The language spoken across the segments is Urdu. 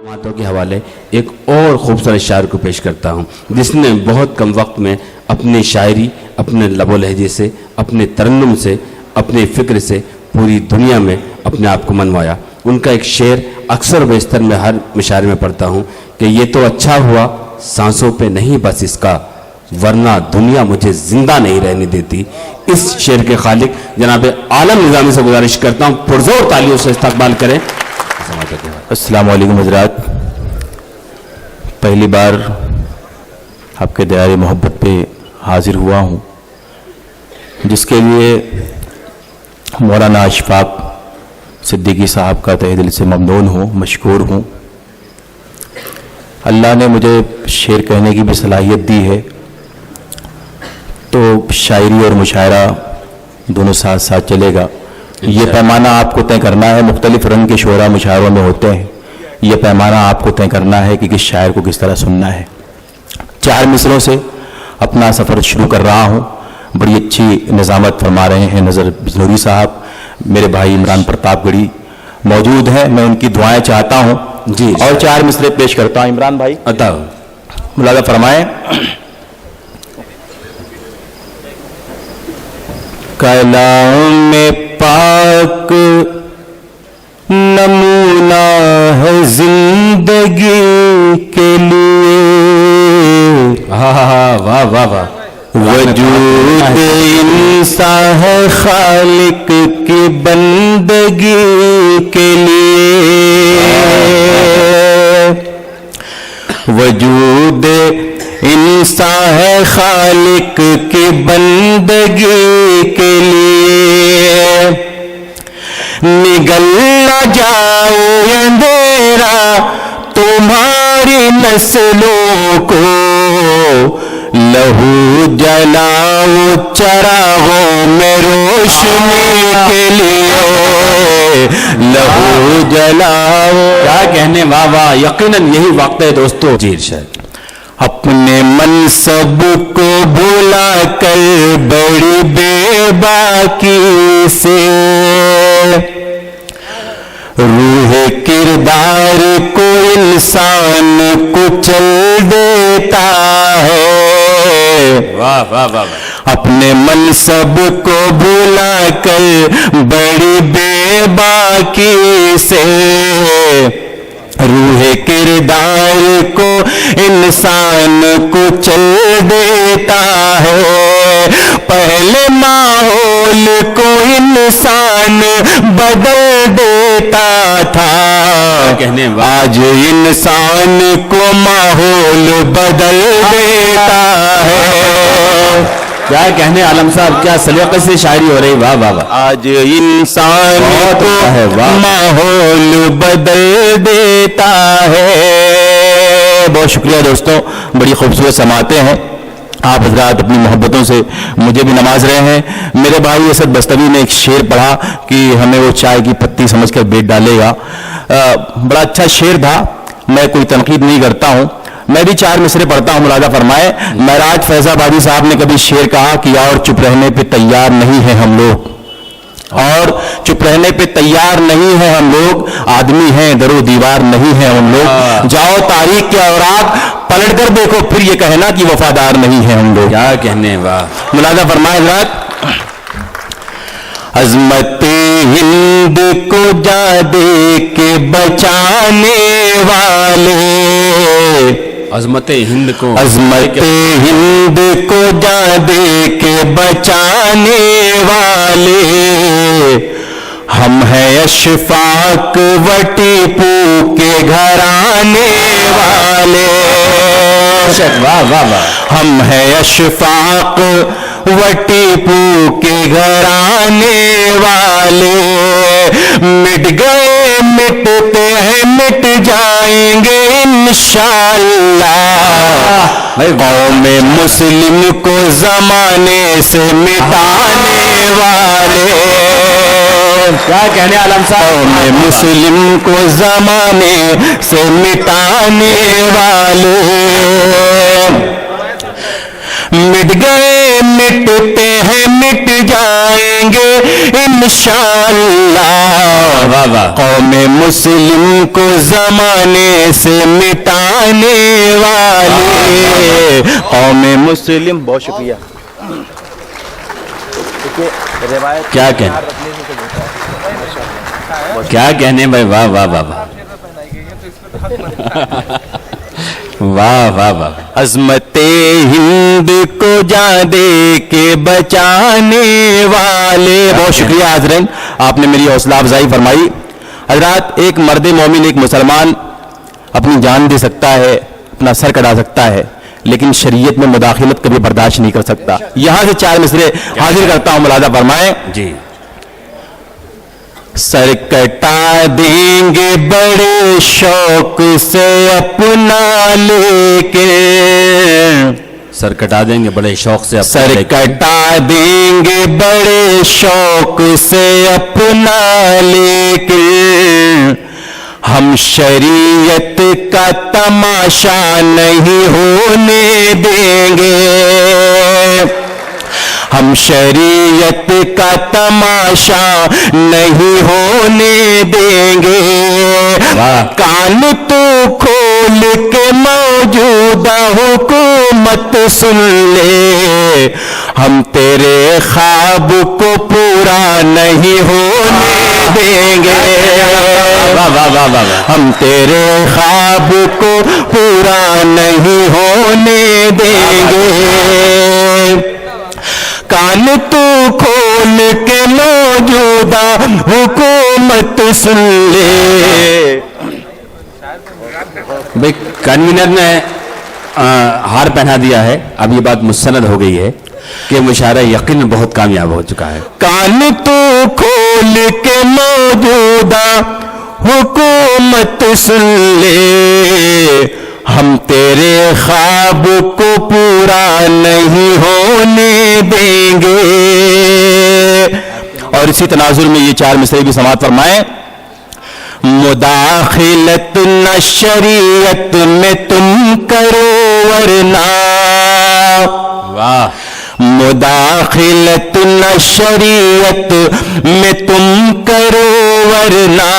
باتوں کے حوالے ایک اور خوبصورت شاعر کو پیش کرتا ہوں جس نے بہت کم وقت میں اپنی شاعری، اپنے لب و لہجے سے، اپنے ترنم سے، اپنے فکر سے پوری دنیا میں اپنے آپ کو منوایا۔ ان کا ایک شعر اکثر و بیشتر میں ہر مشاعرے میں پڑھتا ہوں کہ یہ تو اچھا ہوا سانسوں پہ نہیں بس اس کا، ورنہ دنیا مجھے زندہ نہیں رہنے دیتی۔ اس شعر کے خالق جناب عالم نظامی سے گزارش کرتا ہوں پرزور تالیوں سے استقبال کریں۔ السلام علیکم حضرات، پہلی بار آپ کے دائرے محبت پہ حاضر ہوا ہوں، جس کے لیے مولانا اشفاق صدیقی صاحب کا تہ دل سے ممنون ہوں، مشکور ہوں۔ اللہ نے مجھے شعر کہنے کی بھی صلاحیت دی ہے، تو شاعری اور مشاعرہ دونوں ساتھ ساتھ چلے گا۔ یہ پیمانہ آپ کو طے کرنا ہے، مختلف رنگ کے شعراء مشاعروں میں ہوتے ہیں، یہ پیمانہ آپ کو طے کرنا ہے کہ کس شاعر کو کس طرح سننا ہے۔ 4 مصروں سے اپنا سفر شروع کر رہا ہوں۔ بڑی اچھی نظامت فرما رہے ہیں نظر بجنوری صاحب، میرے بھائی عمران پرتاپ گڑھی موجود ہیں، میں ان کی دعائیں چاہتا ہوں جی اور 4 مصرے پیش کرتا ہوں۔ عمران بھائی عطا ملاحظہ فرمائیں۔ کلام پاک نمونہ ہے زندگی کے لیے، واہ واہ واہ، وجود انسان ہے خالق کی بندگی کے لیے، وجود انسان ہے خالق کی بندگی کے لیے، نگل نہ جائے اندھیرا تمہاری نسلوں کو، لہو جلاؤ چراغوں میں روشنی کے لیے، لہو جلاؤ۔ کیا کہنے، واہ واہ، یقیناً یہی وقت ہے دوستو۔ جی ارشاد۔ اپنے منصب کو بھلا کر بڑی بے باکی سے، روح کردار کو انسان کچل دیتا ہے، واہ واہ واہ، اپنے منصب کو بھلا کر بڑی بے باکی سے، روح کردار کو انسان کچل دیتا ہے، پہلے ماحول کو انسان بدل دیتا تھا، آج انسان کو ماحول بدل دیتا ہے۔ کیا کہنے عالم صاحب، کیا سلیقے سے شاعری ہو رہی، واہ واہ واہ۔ آج انسان کو ماحول بدل دیتا ہے۔ بہت شکریہ دوستوں، بڑی خوبصورت سماعتیں ہیں، آپ حضرات اپنی محبتوں سے مجھے بھی نواز رہے ہیں۔ میرے بھائی اسد بستوی نے ایک شعر پڑھا کہ ہمیں وہ چائے کی پتی سمجھ کر بیٹ ڈالے گا، بڑا اچھا شعر تھا، میں کوئی تنقید نہیں کرتا ہوں، میں بھی 4 مصرے پڑھتا ہوں، ملاحظہ فرمائے۔ معراج فیض آبادی صاحب نے کبھی شعر کہا کہ اور چپ رہنے پہ تیار نہیں ہیں ہم لوگ، اور چپ رہنے پہ تیار نہیں ہیں ہم لوگ، آدمی ہیں در و دیوار نہیں ہیں ہم لوگ، جاؤ تاریخ کے اوراق پلٹ کر دیکھو پھر یہ کہنا کہ وفادار نہیں ہیں ہم لوگ۔ کیا کہنے، واہ۔ ملاحظہ فرمائے حضرات، عظمت ہند کو جا دے کے بچانے والے، عظمت ہند کو، عظمت ہند کو جا دے کے بچانے والے، ہم ہیں اشفاق و ٹیپو کے گھرانے والے، واہ واہ واہ، ہم ہیں اشفاق و ٹیپو کے گھرانے والے، مٹ گئے مٹتے ہیں مٹ جائیں گے انشاءاللہ، قوم مسلم کو زمانے سے مٹانے والے، کیا کہنے عالم صاحب، قوم مسلم کو زمانے سے مٹانے والے، مٹ گئے مٹتے ہیں مٹ جائیں گے انشاءاللہ، واہ واہ، قوم مسلم کو زمانے سے مٹانے والے قوم مسلم. بہت شکریہ. کیا کہنے، کیا کہنے بھائی، واہ واہ واہ واہ واہ واہ واہ. عظمت ہند کو جان دے کے بچانے والے. بہت شکریہ حاضرین، آپ نے میری حوصلہ افزائی فرمائی. حضرات، ایک مرد مومن، ایک مسلمان اپنی جان دے سکتا ہے، اپنا سر کٹا سکتا ہے، لیکن شریعت میں مداخلت کبھی برداشت نہیں کر سکتا. یہاں سے 4 مصرے حاضر کرتا ہوں، ملاحظہ فرمائیں. جی. سر کٹا دیں گے بڑے شوق سے اپنا لے کے، سر کٹا دیں گے بڑے شوق سے، سر کٹا دیں گے بڑے شوق سے اپنا لے کے، ہم شریعت کا تماشا نہیں ہونے دیں گے، ہم شریعت کا تماشا نہیں ہونے دیں گے. کان تو کھول کے موجودہ حکومت سن لے، ہم تیرے خواب کو پورا نہیں ہونے دیں گے، ہم تیرے خواب کو پورا نہیں ہونے دیں گے. کان تو کھول کے موجودہ حکومت سن لے. بھائی کنوینر نے ہار پہنا دیا ہے، اب یہ بات مستند ہو گئی ہے کہ مشاعرہ یقیناً بہت کامیاب ہو چکا ہے. کان تو کھول کے موجودہ حکومت سن لے، ہم تیرے خواب کو پورا نہیں ہونے دیں گے. اور اسی تناظر میں یہ 4 مصرے بھی سماعت فرمائیں. مداخلت نہ شریعت میں تم کرو ورنہ، واہ، مداخلت نہ شریعت میں تم کرو ورنہ،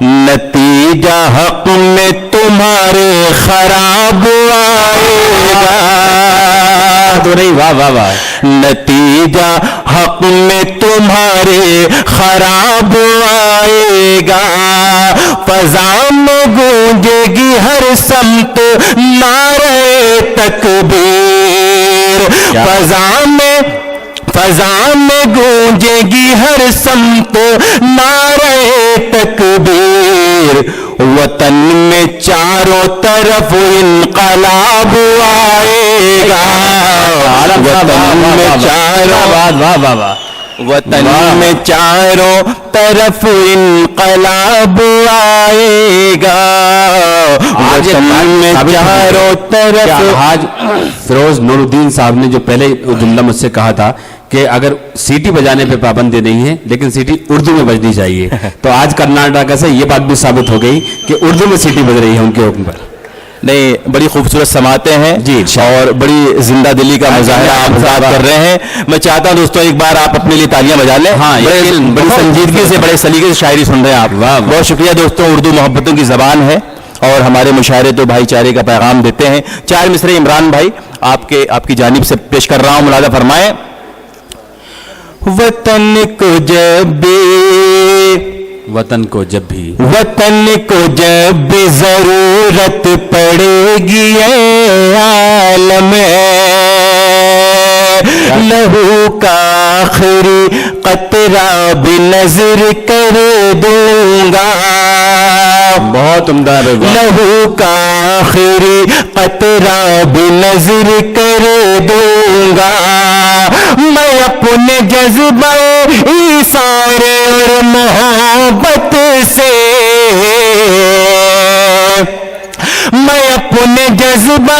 نتیجہ حق میں تمہارے خراب آئے گا. تو نہیں، واہ واہ واہ. نتیجہ حق میں تمہارے خراب آئے گا. فضا میں گونجے گی ہر سمت نعرہ تکبیر، فضا میں گونجے گی ہر سمت نعرہ تکبیر. وطن میں چاروں طرف انقلاب آئے گا، وطن میں چاروں طرف انقلاب آئے گا، وطن میں چاروں طرف. حاج فیروز نور الدین صاحب نے جو پہلے جملہ مجھ سے کہا تھا کہ اگر سیٹی بجانے پہ پابندی نہیں ہے لیکن سیٹی اردو میں بجنی چاہیے، تو آج کرناٹک سے یہ بات بھی ثابت ہو گئی کہ اردو میں سیٹی بج رہی ہے ان کے حکم پر. نہیں، بڑی خوبصورت سماعتیں ہیں جی، اور بڑی زندہ دلی کا مظاہرہ آپ حضرات کر رہے ہیں. میں چاہتا ہوں دوستوں ایک بار آپ اپنے لیے تالیاں بجا لیں. ہاں، بڑی سنجیدگی سے، بڑے سلیقے سے شاعری سن رہے ہیں آپ. بہت شکریہ دوستوں. اردو محبتوں کی زبان ہے اور ہمارے مشاعرے تو بھائی چارے کا پیغام دیتے ہیں. 4 مصرے عمران بھائی آپ کی جانب سے پیش کر رہا ہوں، ملاحظہ فرمائیں. وطن کو جب بھی ضرورت پڑے گی اے عالم، لہو کا آخری قطرہ بھی نظر کر دوں گا. بہت عمدہ. لہو کا آخری قطرہ بھی نظر کر دوں گا. میں اپنے جذبہ ایثار اور محبت سے، میں اپنے جذبہ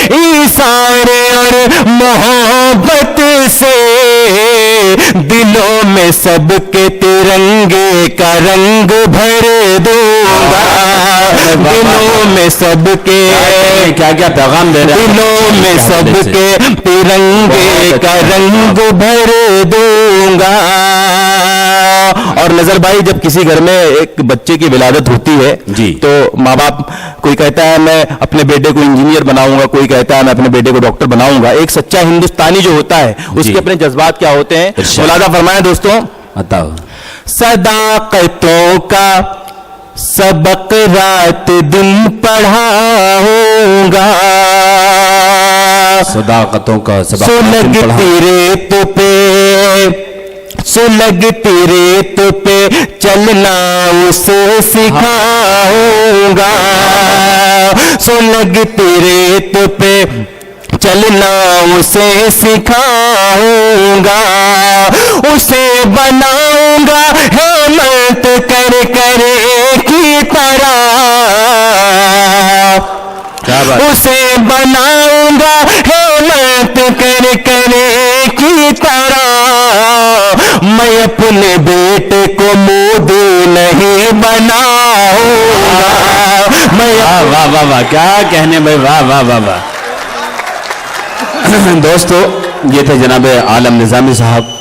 ایثار اور محبت سے دلوں میں سب کے ترنگے کا رنگ بھر دوں دلوں میں سب کے کیا کیا پیغام دے رہے ہیں، دلوں میں سب کے ترنگے کا رنگ بھر دوں گا. اور نظر بھائی، جب کسی گھر میں ایک بچے کی ولادت ہوتی ہے جی، تو ماں باپ، کوئی کہتا ہے میں اپنے بیٹے کو انجینئر بناؤں گا، کوئی کہتا ہے میں اپنے بیٹے کو ڈاکٹر بناؤں گا. ایک سچا ہندوستانی جو ہوتا ہے اس جی، کے اپنے جذبات کیا ہوتے ہیں، ارشاد. ملاحظہ فرمائیں دوستوں. بتاؤ. صداقتوں کا سبق رات دن پڑھاؤں گا، صداقتوں کا سبق سلگتی ریت پہ، سلگتی ریت پہ چلنا اسے سکھاؤں گا، سلگتی ریت پہ چلنا اسے سکھاؤں گا، اسے بناؤں گا ہمت کر کر کی طرح، اسے بناؤں گا ہمت کر کر کی طرح. میں اپنے بیٹے کو مودی نہیں بناؤں گا. واہ واہ واہ واہ، کیا کہنے بھائی، واہ واہ واہ واہ. دوستو، یہ تھے جناب عالم نظامی صاحب.